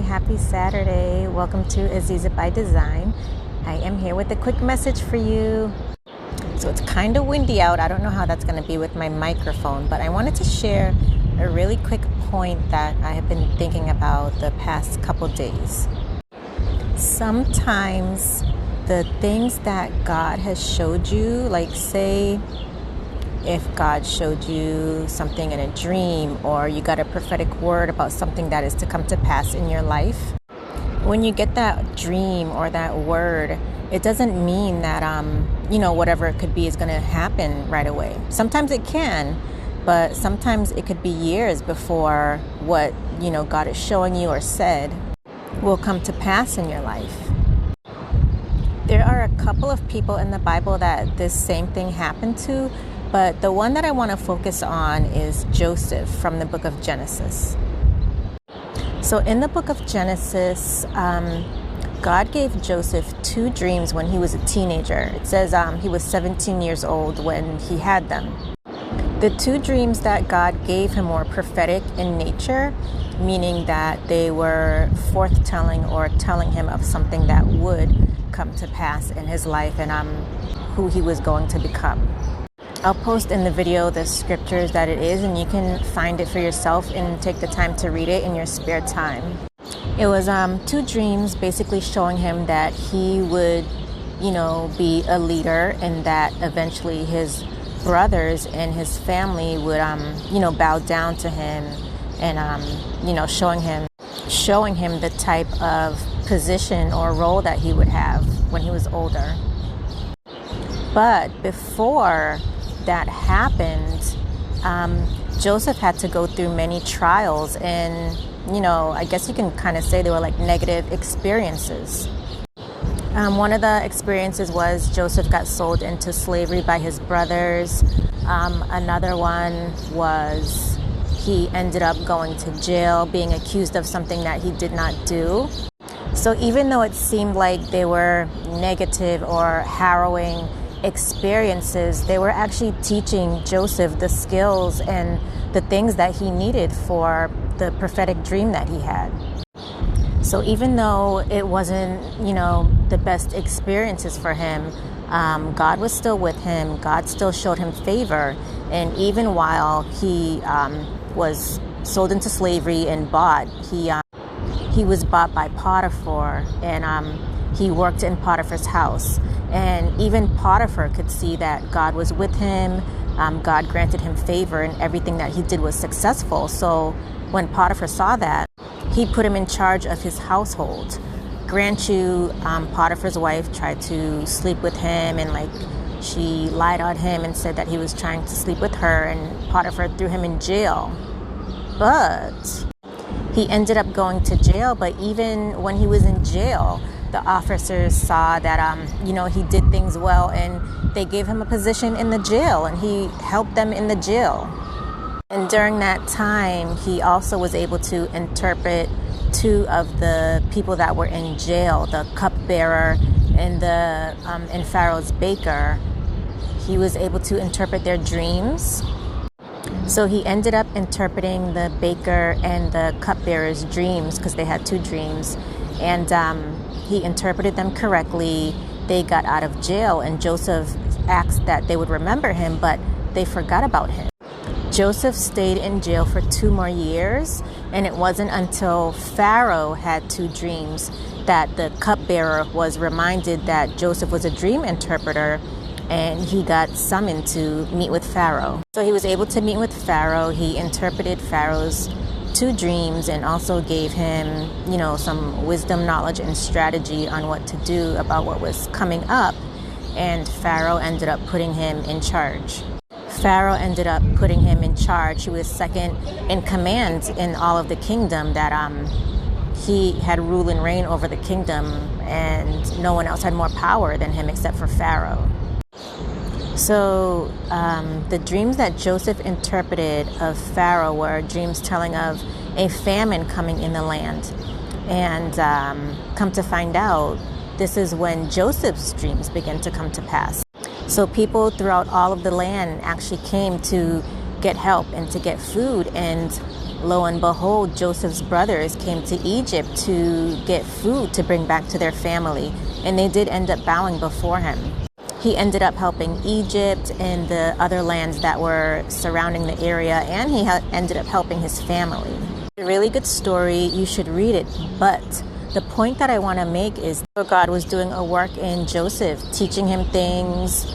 happy Saturday. Welcome to Aziza by Design. I am here with a quick message for you. So it's kind of windy out. I don't know how that's going to be with my microphone, but I wanted to share a really quick point that I have been thinking about the past couple days. Sometimes the things that God has showed you, like say if God showed you something in a dream or you got a prophetic word about something that is to come to pass in your life, when you get that dream or that word, it doesn't mean that, whatever it could be is going to happen right away. Sometimes it can, but sometimes it could be years before what, God is showing you or said will come to pass in your life. There are a couple of people in the Bible that this same thing happened to, but the one that I want to focus on is Joseph from the book of Genesis. So in the book of Genesis, God gave Joseph two dreams when he was a teenager. It says he was 17 years old when he had them. The two dreams that God gave him were prophetic in nature, meaning that they were forthtelling or telling him of something that would come to pass in his life and who he was going to become. I'll post in the video the scriptures that it is, and you can find it for yourself and take the time to read it in your spare time. It was two dreams basically showing him that he would, be a leader and that eventually his brothers and his family would, bow down to him and, showing him the type of position or role that he would have when he was older. But before that happened, Joseph had to go through many trials and, I guess you can kind of say they were like negative experiences. One of the experiences was Joseph got sold into slavery by his brothers. Another one was he ended up going to jail, being accused of something that he did not do. So even though it seemed like they were negative or harrowing experiences, they were actually teaching Joseph the skills and the things that he needed for the prophetic dream that he had. So even though it wasn't, the best experiences for him, God was still with him. God still showed him favor. And even while he was sold into slavery and bought, he was bought by Potiphar, and he worked in Potiphar's house. And even Potiphar could see that God was with him. God granted him favor, and everything that he did was successful. So when Potiphar saw that, he put him in charge of his household. Grant you, Potiphar's wife tried to sleep with him, and she lied on him and said that he was trying to sleep with her, and Potiphar threw him in jail. But he ended up going to jail. But even when he was in jail, the officers saw that, he did things well, and they gave him a position in the jail, and he helped them in the jail. And during that time, he also was able to interpret two of the people that were in jail, the cupbearer and and Pharaoh's baker. He was able to interpret their dreams. So he ended up interpreting the baker and the cupbearer's dreams because they had two dreams. And he interpreted them correctly. They got out of jail, and Joseph asked that they would remember him, but they forgot about him. Joseph stayed in jail for 2 more years, and it wasn't until Pharaoh had two dreams that the cupbearer was reminded that Joseph was a dream interpreter, and he got summoned to meet with Pharaoh. So he was able to meet with Pharaoh. He interpreted Pharaoh's two dreams and also gave him, some wisdom, knowledge, and strategy on what to do about what was coming up. And Pharaoh ended up putting him in charge. He was second in command in all of the kingdom, that he had rule and reign over the kingdom, and no one else had more power than him except for Pharaoh. So the dreams that Joseph interpreted of Pharaoh were dreams telling of a famine coming in the land. And come to find out, this is when Joseph's dreams began to come to pass. So people throughout all of the land actually came to get help and to get food. And lo and behold, Joseph's brothers came to Egypt to get food to bring back to their family, and they did end up bowing before him. He ended up helping Egypt and the other lands that were surrounding the area, and he ended up helping his family. A really good story. You should read it. But the point that I want to make is God was doing a work in Joseph, teaching him things,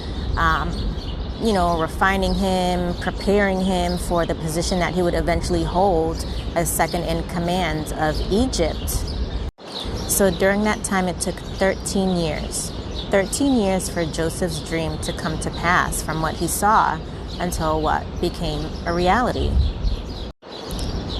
refining him, preparing him for the position that he would eventually hold as second in command of Egypt. So during that time, it took 13 years. 13 years for Joseph's dream to come to pass from what he saw until what became a reality.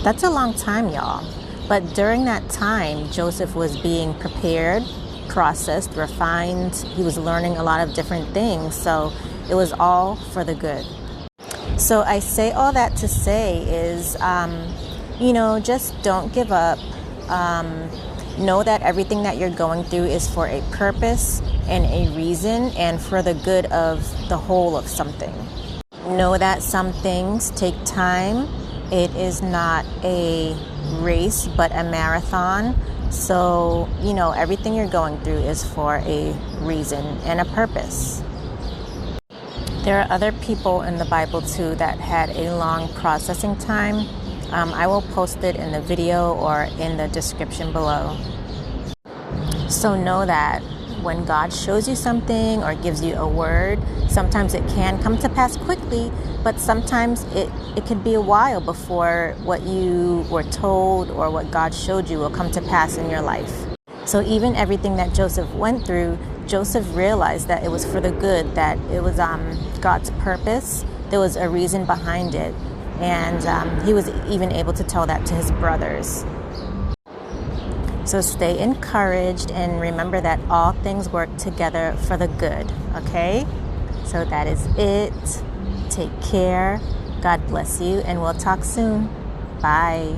That's a long time, y'all. But during that time, Joseph was being prepared, processed, refined. He was learning a lot of different things. So it was all for the good. So I say all that to say is, just don't give up. Know that everything that you're going through is for a purpose and a reason and for the good of the whole of something. Know that some things take time. It is not a race, but a marathon. So, everything you're going through is for a reason and a purpose. There are other people in the Bible too that had a long processing time. I will post it in the video or in the description below. So know that when God shows you something or gives you a word, sometimes it can come to pass quickly, but sometimes it could be a while before what you were told or what God showed you will come to pass in your life. So even everything that Joseph went through, Joseph realized that it was for the good, that it was God's purpose. There was a reason behind it. And he was even able to tell that to his brothers. So stay encouraged and remember that all things work together for the good, okay? So that is it. Take care. God bless you, and we'll talk soon. Bye.